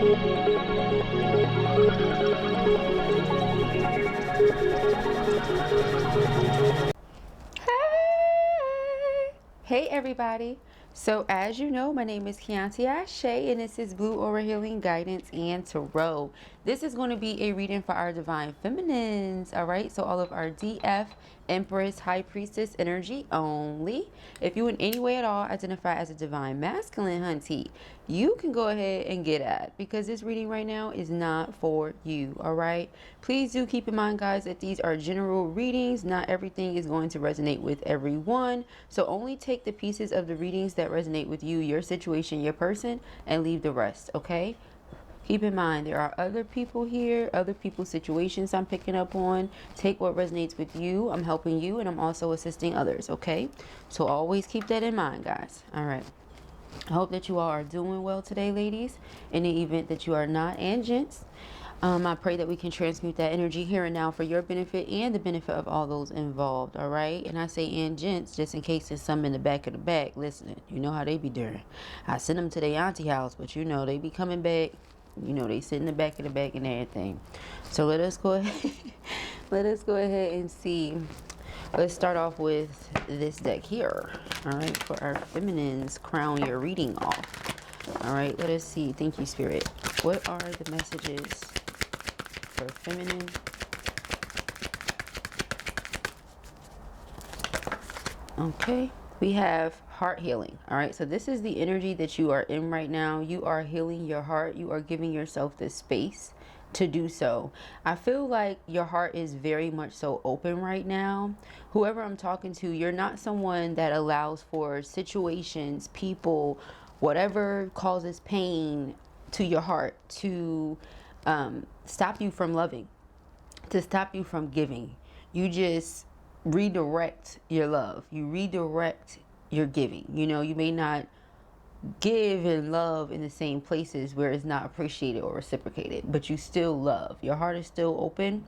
Hey everybody, so as you know, my name is Kianti Ayshea and this is Blue Aura Healing Guidance and Tarot. This is going to be a reading for our Divine Feminines, alright? So all of our DF, Empress, High Priestess energy only. If you in any way at all identify as a Divine Masculine, hunty, you can go ahead and get at, because this reading right now is not for you, alright? Please do keep in mind, guys, that these are general readings. Not everything is going to resonate with everyone, so only take the pieces of the readings that resonate with you, your situation, your person, and leave the rest, okay? Keep in mind, there are other people here, other people's situations I'm picking up on. Take what resonates with you. I'm helping you, and I'm also assisting others, okay? So always keep that in mind, guys. All right. I hope that you all are doing well today, ladies. In the event that you are not, and gents, I pray that we can transmute that energy here and now for your benefit and the benefit of all those involved, all right? And I say and gents just in case there's some in the back of the back listening. You know how they be doing. I send them to their auntie house, but you know they be coming back. You know they sit in the back of the back and everything. So let us go ahead. Let us go ahead and see. Let's start off with this deck here. All right, for our feminines, crown your reading off. All right, let us see. Thank you, Spirit. What are the messages for feminine? Okay, we have heart healing. All right, so this is the energy that you are in right now. You are healing your heart. You are giving yourself the space to do so. I feel like your heart is very much so open right now. Whoever I'm talking to, you're not someone that allows for situations, people, whatever causes pain to your heart to stop you from loving, to stop you from giving. You just redirect your love. You redirect your giving. You know, you may not give and love in the same places where it's not appreciated or reciprocated, but you still love. Your heart is still open.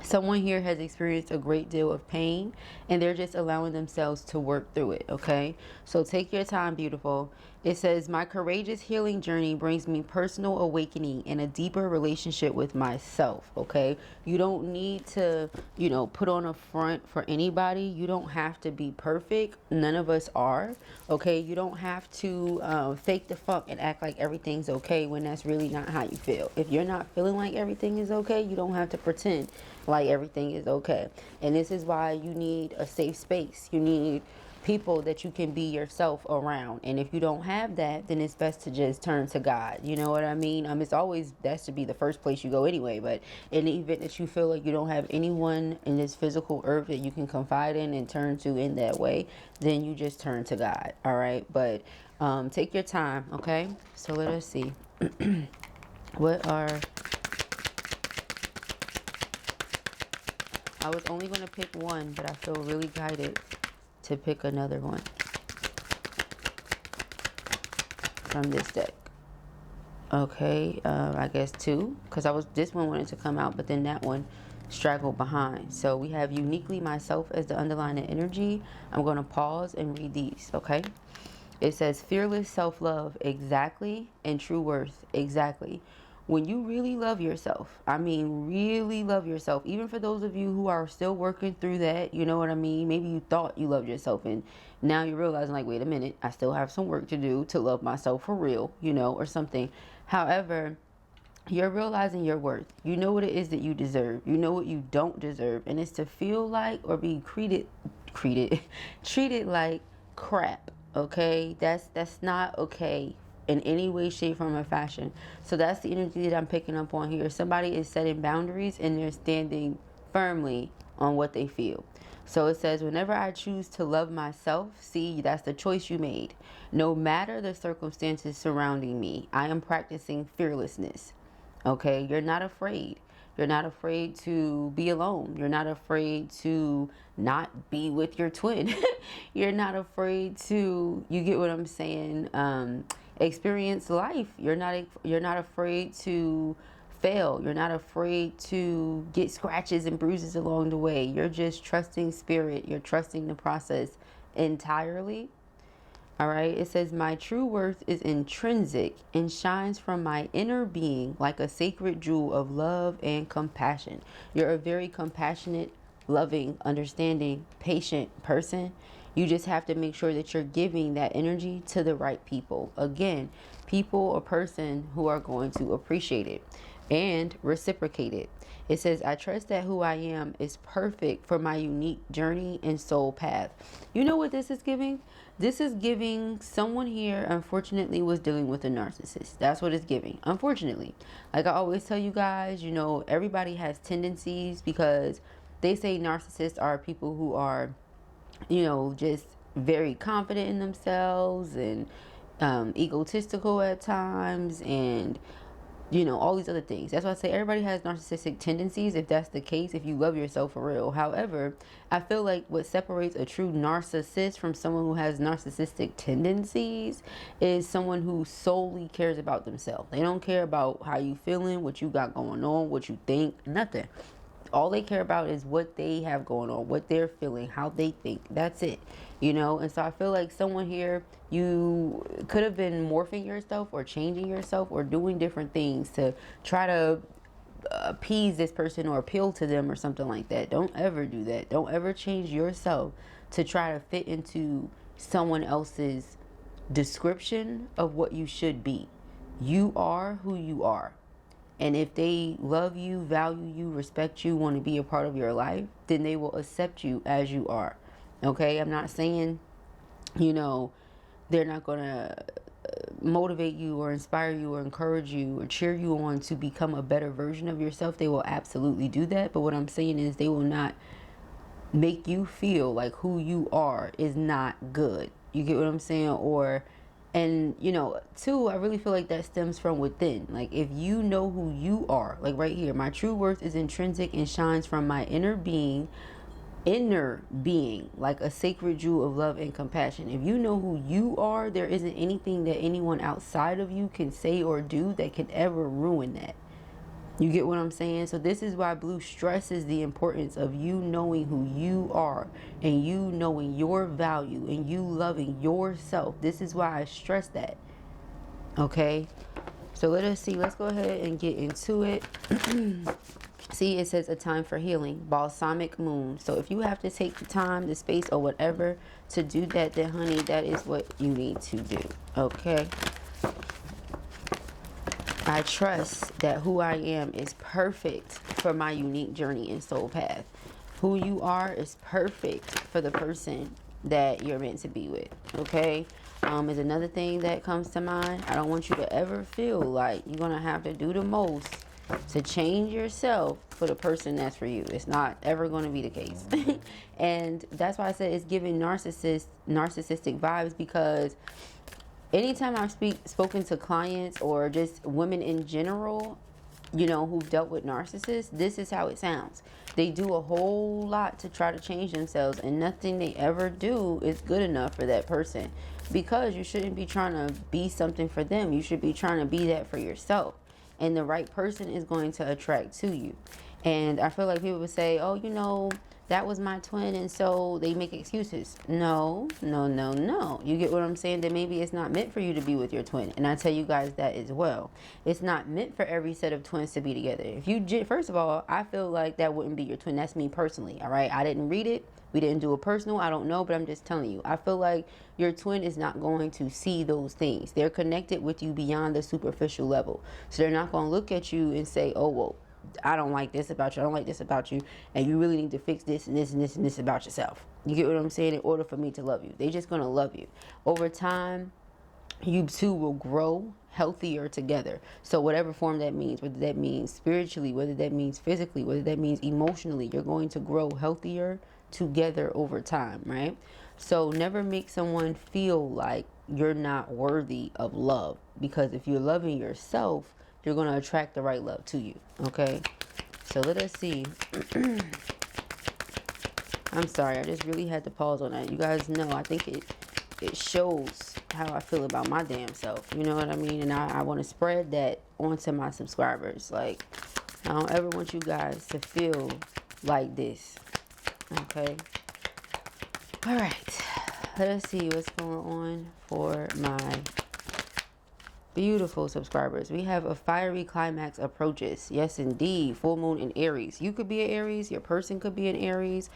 Someone here has experienced a great deal of pain and they're just allowing themselves to work through it, okay? So take your time, beautiful. It says, my courageous healing journey brings me personal awakening and a deeper relationship with myself, okay? You don't need to, you know, put on a front for anybody. You don't have to be perfect. None of us are, okay? You don't have to fake the funk and act like everything's okay when that's really not how you feel. If you're not feeling like everything is okay, you don't have to pretend like everything is okay. And this is why you need a safe space. You need people that you can be yourself around. And if you don't have that, then it's best to just turn to God. You know what I mean? It's always best to be the first place you go anyway. But in the event that you feel like you don't have anyone in this physical earth that you can confide in and turn to in that way, then you just turn to God. All right. But take your time. Okay. So let us see. What are... I was only going to pick one, but I feel really guided to pick another one from this deck. Okay, I guess two, because this one wanted to come out, but then that one straggled behind. So we have uniquely myself as the underlying energy. I'm going to pause and read these, okay? It says fearless self-love, exactly, and true worth, exactly. When you really love yourself, I mean really love yourself, even for those of you who are still working through that, you know what I mean? Maybe you thought you loved yourself and now you're realizing like, wait a minute, I still have some work to do to love myself for real, you know, or something. However, you're realizing your worth. You know what it is that you deserve. You know what you don't deserve. And it's to feel like or be treated like crap, okay? That's not okay in any way, shape, form, or fashion. So that's the energy that I'm picking up on here. Somebody is setting boundaries and they're standing firmly on what they feel. So it says, whenever I choose to love myself, see, that's the choice you made. No matter the circumstances surrounding me, I am practicing fearlessness. Okay, you're not afraid. You're not afraid to be alone. You're not afraid to not be with your twin. You're not afraid to, you get what I'm saying, experience life. You're not afraid to fail. You're not afraid to get scratches and bruises along the way. You're just trusting spirit. You're trusting the process entirely. All right, it says, my true worth is intrinsic and shines from my inner being like a sacred jewel of love and compassion. You're a very compassionate, loving, understanding, patient person. You just have to make sure that you're giving that energy to the right people. Again, people or person who are going to appreciate it and reciprocate it. It says, I trust that who I am is perfect for my unique journey and soul path. You know what this is giving? This is giving someone here, unfortunately, was dealing with a narcissist. That's what it's giving, unfortunately. Like I always tell you guys, you know, everybody has tendencies, because they say narcissists are people who are, you know, just very confident in themselves and egotistical at times, and you know, all these other things. That's why I say everybody has narcissistic tendencies, if that's the case, if you love yourself for real. However, I feel like what separates a true narcissist from someone who has narcissistic tendencies is someone who solely cares about themselves. They don't care about how you feeling, what you got going on, what you think, nothing. All they care about is what they have going on, what they're feeling, how they think. That's it, you know. And so I feel like someone here, you could have been morphing yourself or changing yourself or doing different things to try to appease this person or appeal to them or something like that. Don't ever do that. Don't ever change yourself to try to fit into someone else's description of what you should be. You are who you are. And if they love you, value you, respect you, want to be a part of your life, then they will accept you as you are. Okay? I'm not saying, you know, they're not going to motivate you or inspire you or encourage you or cheer you on to become a better version of yourself. They will absolutely do that. But what I'm saying is they will not make you feel like who you are is not good. You get what I'm saying? Or... And, you know, too, I really feel like that stems from within. Like, if you know who you are, like right here, my true worth is intrinsic and shines from my inner being, like a sacred jewel of love and compassion. If you know who you are, there isn't anything that anyone outside of you can say or do that can ever ruin that. You get what I'm saying? So this is why Blue stresses the importance of you knowing who you are and you knowing your value and you loving yourself. This is why I stress that. Okay? So let us see. Let's go ahead and get into it. See, it says a time for healing. Balsamic moon. So if you have to take the time, the space, or whatever to do that, then honey, that is what you need to do. Okay? I trust that who I am is perfect for my unique journey and soul path. Who you are is perfect for the person that you're meant to be with. Okay? Is another thing that comes to mind. I don't want you to ever feel like you're going to have to do the most to change yourself for the person that's for you. It's not ever going to be the case. And that's why I said it's giving narcissistic vibes, because anytime I've spoken to clients or just women in general, you know, who've dealt with narcissists, this is how it sounds. They do a whole lot to try to change themselves, and nothing they ever do is good enough for that person, because you shouldn't be trying to be something for them. You should be trying to be that for yourself, and the right person is going to attract to you. And I feel like people would say, oh, you know, that was my twin, and so they make excuses. No. You get what I'm saying? That maybe it's not meant for you to be with your twin. And I tell you guys that as well. It's not meant for every set of twins to be together. If you, first of all, I feel like that wouldn't be your twin. That's me personally, all right? I didn't read it. We didn't do a personal. I don't know, but I'm just telling you. I feel like your twin is not going to see those things. They're connected with you beyond the superficial level. So they're not going to look at you and say, oh, well, I don't like this about you, I don't like this about you, and you really need to fix this and this and this and this about yourself. You get what I'm saying? In order for me to love you. They're just going to love you. Over time, you two will grow healthier together. So whatever form that means, whether that means spiritually, whether that means physically, whether that means emotionally, you're going to grow healthier together over time, right? So never make someone feel like you're not worthy of love, because if you're loving yourself, you're going to attract the right love to you. Okay? So let us see. I'm sorry. I just really had to pause on that. You guys know, I think it shows how I feel about my damn self. You know what I mean? And I want to spread that onto my subscribers. Like, I don't ever want you guys to feel like this. Okay? All right. let us see what's going on for my beautiful subscribers. We have a fiery climax approaches. Yes, indeed. Full moon in Aries. You could be an Aries. Your person could be an Aries.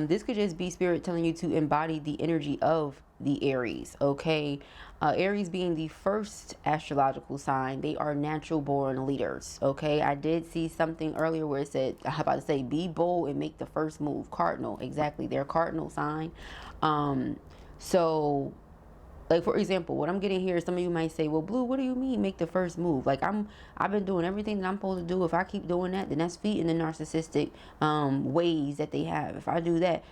This could just be spirit telling you to embody the energy of the Aries. Okay. Aries being the first astrological sign. They are natural born leaders. Okay. I did see something earlier where it said, I'm about to say, be bold and make the first move. Cardinal. Exactly. They're cardinal sign. So like, for example, what I'm getting here, some of you might say, well, Blue, what do you mean make the first move? Like, I've been doing everything that I'm supposed to do. If I keep doing that, then that's feeding the narcissistic ways that they have. If I do that,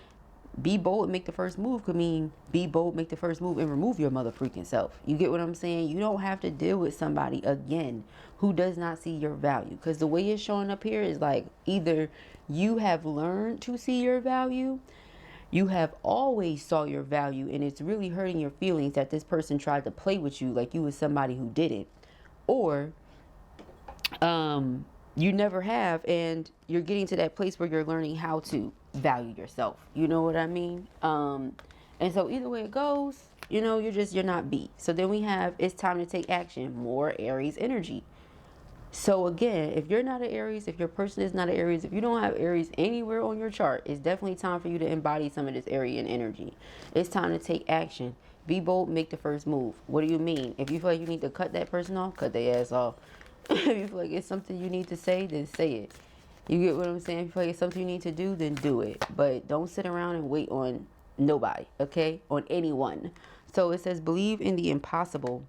be bold and make the first move could mean be bold, make the first move, and remove your mother freaking self. You get what I'm saying? You don't have to deal with somebody, again, who does not see your value. Because the way it's showing up here is like, either you have learned to see your value, you have always saw your value, and it's really hurting your feelings that this person tried to play with you like you was somebody who didn't. Or you never have, and you're getting to that place where you're learning how to value yourself. You know what I mean? And so either way it goes, you know, you're not beat. So then we have, it's time to take action. More Aries energy. So again, if you're not an Aries, if your person is not an Aries, if you don't have Aries anywhere on your chart, it's definitely time for you to embody some of this Aryan energy. It's time to take action. Be bold, make the first move. What do you mean? If you feel like you need to cut that person off, cut their ass off. If you feel like it's something you need to say, then say it. You get what I'm saying? If you feel like it's something you need to do, then do it. But don't sit around and wait on nobody, okay? On anyone. So it says, believe in the impossible.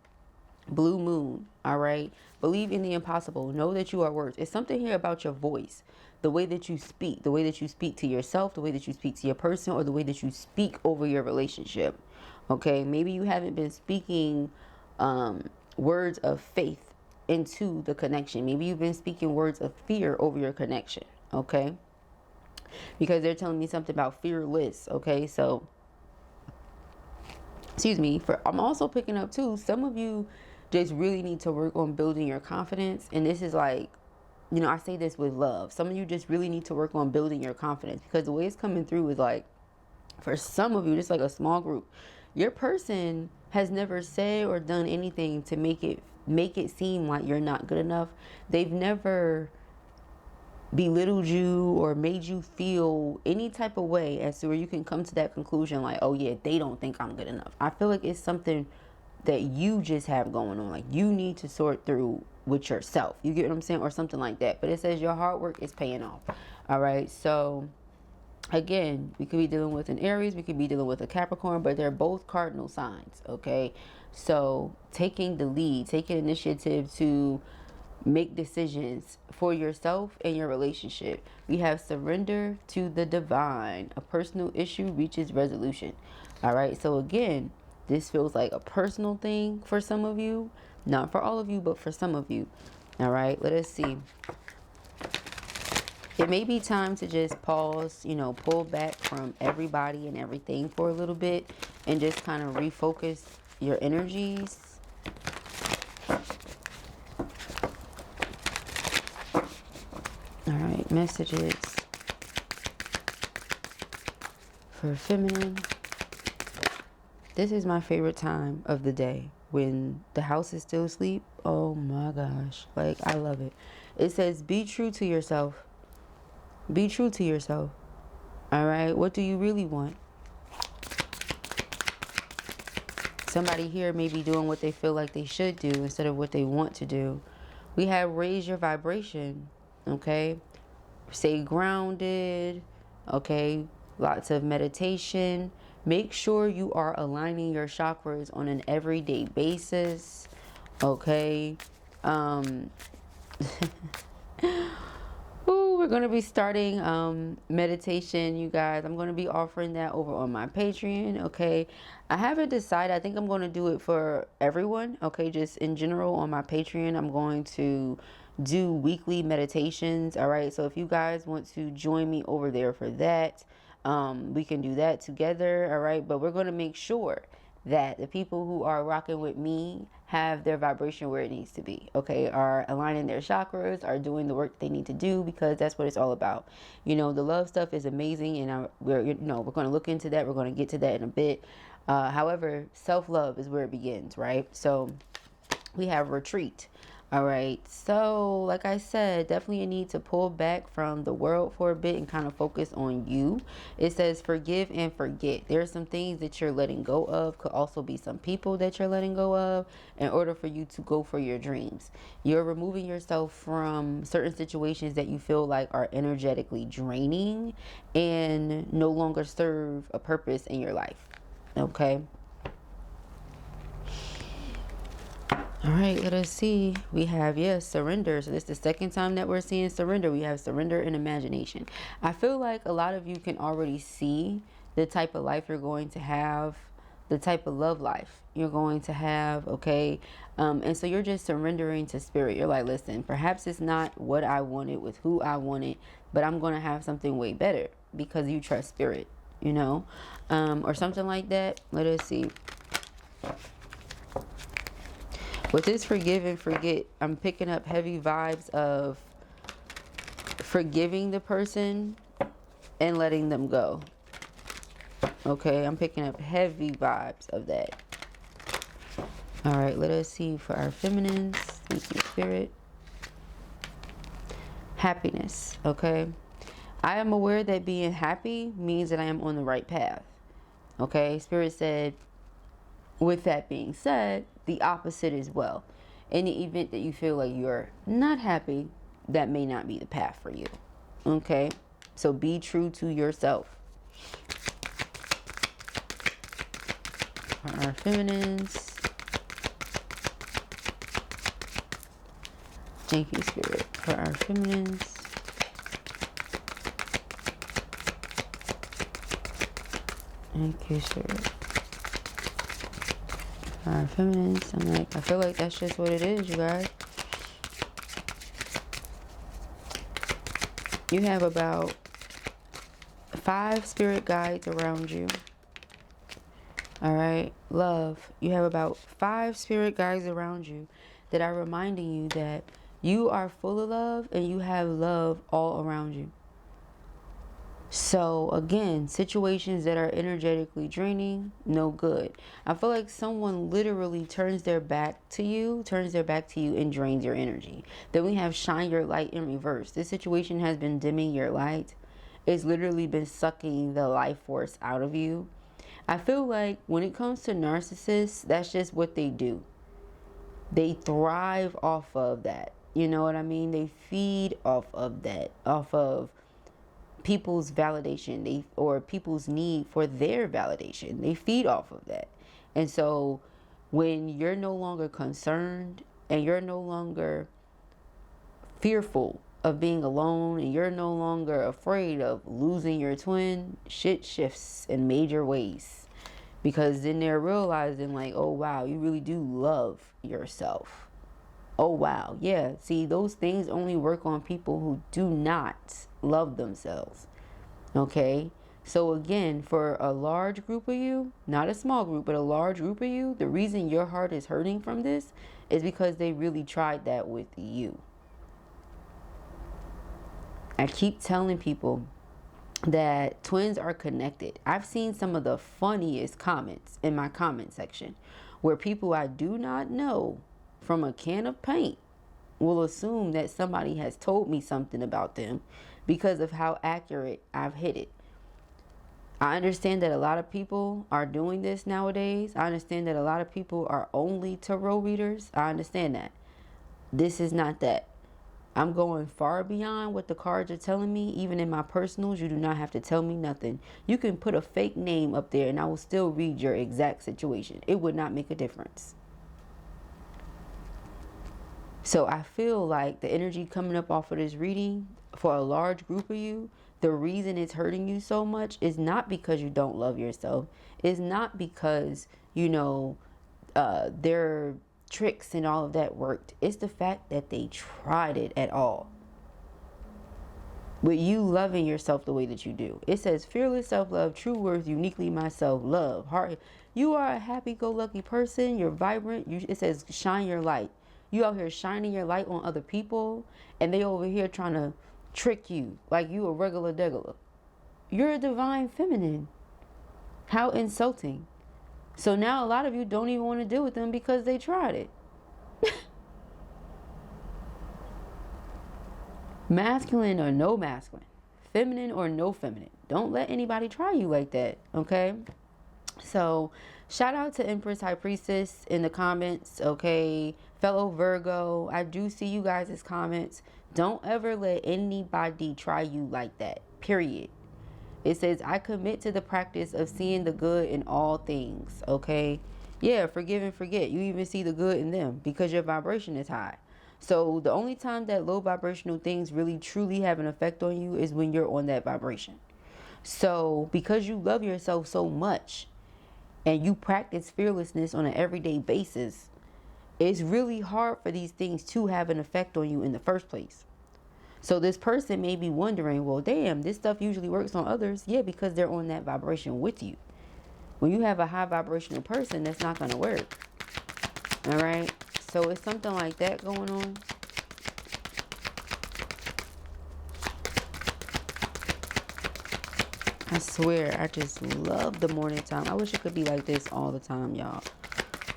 Blue moon, all right? Believe in the impossible. Know that you are worth. It's something here about your voice, the way that you speak to yourself, the way that you speak to your person, or the way that you speak over your relationship. Okay, maybe you haven't been speaking words of faith into the connection. Maybe you've been speaking words of fear over your connection. Okay, because they're telling me something about fearless. Okay, so excuse me. I'm also picking up too, some of you just really need to work on building your confidence. And this is like, you know, I say this with love. Some of you just really need to work on building your confidence, because the way it's coming through is like, for some of you, just like a small group, your person has never said or done anything to make it seem like you're not good enough. They've never belittled you or made you feel any type of way as to where you can come to that conclusion like, oh yeah, they don't think I'm good enough. I feel like it's something that you just have going on, like you need to sort through with yourself. You get what I'm saying? Or something like that. But it says your hard work is paying off. All right, so again, we could be dealing with an Aries, we could be dealing with a Capricorn, but they're both cardinal signs. Okay, so taking the lead, taking initiative to make decisions for yourself and your relationship. We have surrender to the divine. A personal issue reaches resolution. All right, so again, this feels like a personal thing for some of you. Not for all of you, but for some of you. All right, let us see. It may be time to just pause, you know, pull back from everybody and everything for a little bit and just kind of refocus your energies. All right, messages for feminine. This is my favorite time of the day, when the house is still asleep. Oh my gosh, like I love it. It says, be true to yourself. Be true to yourself. All right, what do you really want? Somebody here may be doing what they feel like they should do instead of what they want to do. We have raise your vibration. Okay, stay grounded. Okay, lots of meditation. Make sure you are aligning your chakras on an everyday basis. Okay. We're going to be starting meditation, you guys. I'm going to be offering that over on my Patreon. Okay, I haven't decided. I think I'm going to do it for everyone. Okay, just in general on my Patreon, I'm going to do weekly meditations. All right, so if you guys want to join me over there for that, we can do that together. All right, but we're going to make sure that the people who are rocking with me have their vibration where it needs to be. Okay, are aligning their chakras, are doing the work they need to do, because that's what it's all about. You know, the love stuff is amazing, and we're going to look into that. We're going to get to that in a bit. However, self-love is where it begins, right? So we have retreat. All right, so like I said, definitely a need to pull back from the world for a bit and kind of focus on you. It says forgive and forget. There are some things that you're letting go of. Could also be some people that you're letting go of in order for you to go for your dreams. You're removing yourself from certain situations that you feel like are energetically draining and no longer serve a purpose in your life. Okay. All right, let us see. We have, yes, surrender. So this is the second time that we're seeing surrender. We have surrender and imagination. I feel like a lot of you can already see the type of life you're going to have, the type of love life you're going to have, okay? And so you're just surrendering to spirit. You're like, listen, perhaps it's not what I wanted with who I wanted, but I'm going to have something way better because you trust spirit, you know? Or something like that. Let us see. With this forgive and forget, I'm picking up heavy vibes of forgiving the person and letting them go. Okay, I'm picking up heavy vibes of that. All right, let us see for our feminines. Thank you, spirit. Happiness, okay? I am aware that being happy means that I am on the right path. Okay, spirit said, with that being said, the opposite as well. In the event that you feel like you're not happy, that may not be the path for you. Okay? So be true to yourself. For our feminines. Thank you, spirit. For our feminines. Thank you, spirit. Our feminines, I feel like that's just what it is, you guys. You have about 5 spirit guides around you. All right, love. You have about 5 spirit guides around you that are reminding you that you are full of love and you have love all around you. So again, situations that are energetically draining, no good. I feel like someone literally turns their back to you and drains your energy. Then we have shine your light in reverse. This situation has been dimming your light. It's literally been sucking the life force out of you. I feel like when it comes to narcissists, that's just what they do. They thrive off of that. You know what I mean? They feed off of that, off of people's validation, or people's need for their validation. They feed off of that. And so when you're no longer concerned and you're no longer fearful of being alone and you're no longer afraid of losing your twin, shit shifts in major ways, because then they're realizing like, oh wow, you really do love yourself. Oh wow, yeah, see, those things only work on people who do not love themselves. Okay, so again, for a large group of you, not a small group, but a large group of you, the reason your heart is hurting from this is because they really tried that with you. I keep telling people that twins are connected. I've seen some of the funniest comments in my comment section where people I do not know from a can of paint will assume that somebody has told me something about them because of how accurate I've hit it. I understand that a lot of people are doing this nowadays. I understand that a lot of people are only tarot readers. I understand that. This is not that. I'm going far beyond what the cards are telling me. Even in my personals, you do not have to tell me nothing. You can put a fake name up there and I will still read your exact situation. It would not make a difference. So I feel like the energy coming up off of this reading for a large group of you, the reason it's hurting you so much is not because you don't love yourself. It's not because, you know, their tricks and all of that worked. It's the fact that they tried it at all. With you loving yourself the way that you do. It says fearless self-love, true worth, uniquely myself, love, heart. You are a happy-go-lucky person. You're vibrant. It says shine your light. You out here shining your light on other people, and they over here trying to trick you like you a regular degular. You're a divine feminine. How insulting. So now a lot of you don't even want to deal with them because they tried it. Masculine or no masculine, feminine or no feminine. Don't let anybody try you like that, okay? So shout out to Empress High Priestess in the comments, okay? Fellow Virgo, I do see you guys' comments. Don't ever let anybody try you like that, period. It says, I commit to the practice of seeing the good in all things, okay? Yeah, forgive and forget. You even see the good in them because your vibration is high. So the only time that low vibrational things really truly have an effect on you is when you're on that vibration. So because you love yourself so much and you practice fearlessness on an everyday basis, it's really hard for these things to have an effect on you in the first place. So this person may be wondering, well, damn, this stuff usually works on others. Yeah, because they're on that vibration with you. When you have a high vibrational person, that's not going to work. All right. So it's something like that going on. I swear, I just love the morning time. I wish it could be like this all the time, y'all.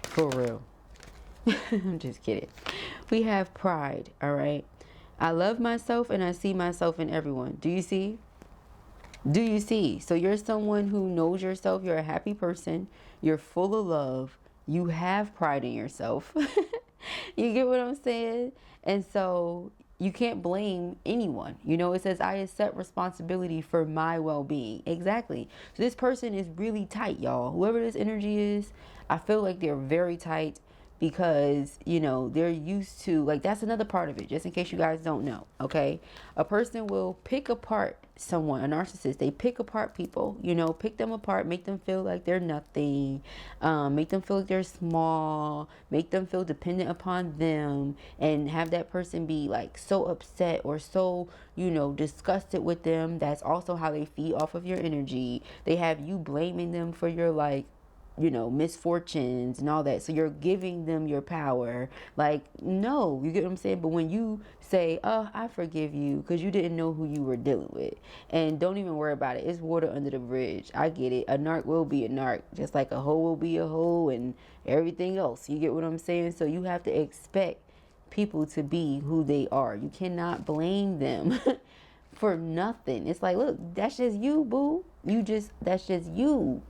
For real. I'm just kidding. We have pride, all right? I love myself and I see myself in everyone. Do you see? Do you see? So you're someone who knows yourself. You're a happy person. You're full of love. You have pride in yourself. You get what I'm saying? And so you can't blame anyone. You know, it says, I accept responsibility for my well-being. Exactly. So this person is really tight, y'all. Whoever this energy is, I feel like they're very tight because, you know, they're used to, like, that's another part of it, just in case you guys don't know, okay? A person will pick apart someone, a narcissist. They pick apart people, you know, pick them apart, make them feel like they're nothing, make them feel like they're small, make them feel dependent upon them, and have that person be like so upset or so, you know, disgusted with them. That's also how they feed off of your energy. They have you blaming them for your, like, you know, misfortunes and all that. So you're giving them your power. Like, no, you get what I'm saying? But when you say, oh, I forgive you because you didn't know who you were dealing with, and don't even worry about it. It's water under the bridge. I get it. A narc will be a narc, just like a hoe will be a hoe and everything else. You get what I'm saying? So you have to expect people to be who they are. You cannot blame them for nothing. It's like, look, that's just you, boo. That's just you.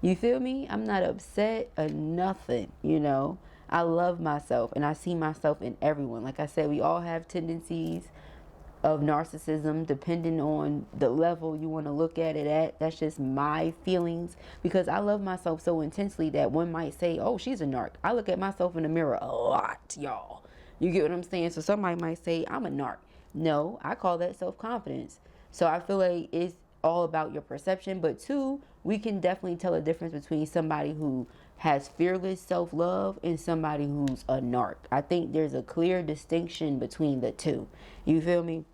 You feel me? I'm not upset or nothing, you know. I love myself and I see myself in everyone. Like I said, we all have tendencies of narcissism depending on the level you want to look at it at. That's just my feelings because I love myself so intensely that one might say, oh, she's a narc. I look at myself in the mirror a lot, y'all. You get what I'm saying? So somebody might say, I'm a narc. No, I call that self-confidence. So I feel like it's all about your perception. But two, we can definitely tell a difference between somebody who has fearless self-love and somebody who's a narc. I think there's a clear distinction between the two. You feel me?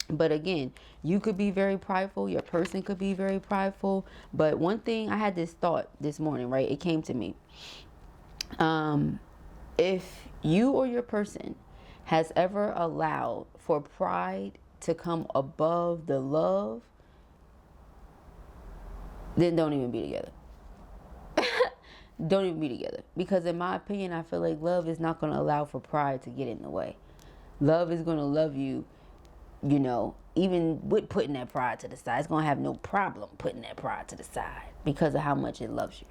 But again, you could be very prideful. Your person could be very prideful. But one thing, I had this thought this morning, right? It came to me. If you or your person has ever allowed for pride to come above the love, then don't even be together. Don't even be together. Because in my opinion, I feel like love is not going to allow for pride to get in the way. Love is going to love you, you know, even with putting that pride to the side. It's going to have no problem putting that pride to the side because of how much it loves you.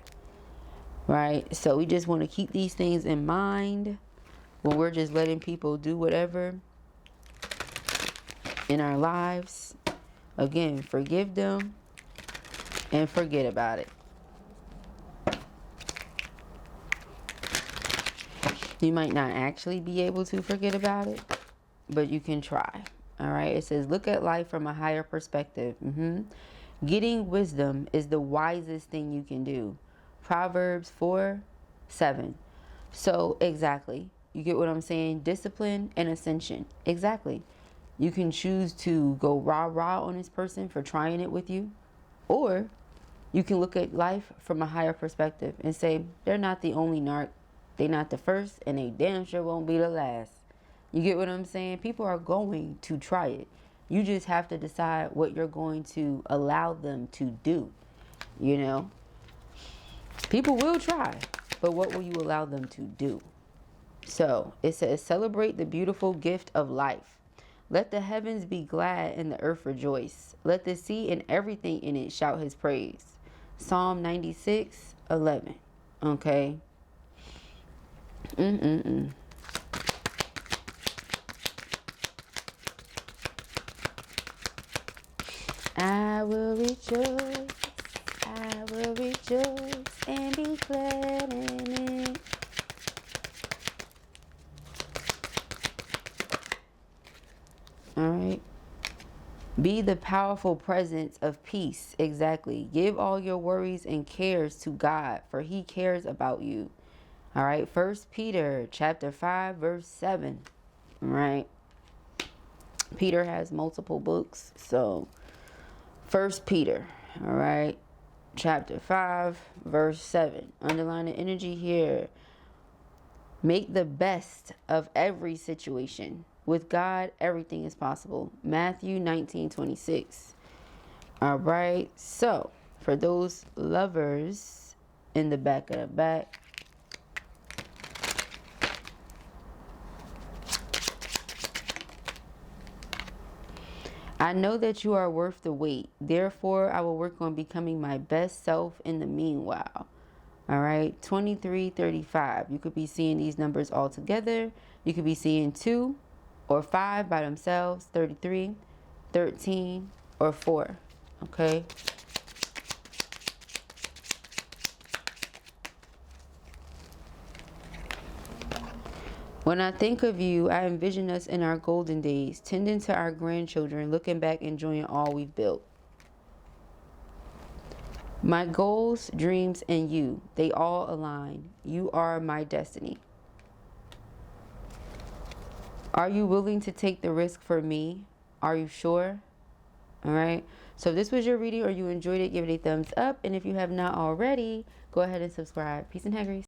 Right? So we just want to keep these things in mind when we're just letting people do whatever in our lives. Again, forgive them and forget about it. You might not actually be able to forget about it, but you can try. All right. It says, look at life from a higher perspective. Getting wisdom is the wisest thing you can do. Proverbs 4:7. So exactly. You get what I'm saying? Discipline and ascension. Exactly. You can choose to go rah-rah on this person for trying it with you. Or you can look at life from a higher perspective and say, they're not the only narc. They're not the first, and they damn sure won't be the last. You get what I'm saying? People are going to try it. You just have to decide what you're going to allow them to do, you know? People will try, but what will you allow them to do? So it says, celebrate the beautiful gift of life. Let the heavens be glad and the earth rejoice. Let the sea and everything in it shout his praise. Psalm 96:11. Okay. I will rejoice and be glad in it. All right. Be the powerful presence of peace. Exactly. Give all your worries and cares to God, for he cares about you. All right. 1 Peter chapter 5, verse 7. All right. Peter has multiple books. So 1 Peter, all right, chapter 5, verse 7. Underline the energy here. Make the best of every situation. With God, everything is possible. Matthew 19:26. All right. So, for those lovers in the back of the back, I know that you are worth the wait. Therefore, I will work on becoming my best self in the meanwhile. All right. 23:35. You could be seeing these numbers all together. You could be seeing 2 or 5 by themselves. 33, 13, or 4. Okay. When I think of you, I envision us in our golden days, tending to our grandchildren, looking back, enjoying all we've built. My goals, dreams, and you, they all align. You are my destiny. Are you willing to take the risk for me? Are you sure? All right. So if this was your reading or you enjoyed it, give it a thumbs up. And if you have not already, go ahead and subscribe. Peace and hair grease.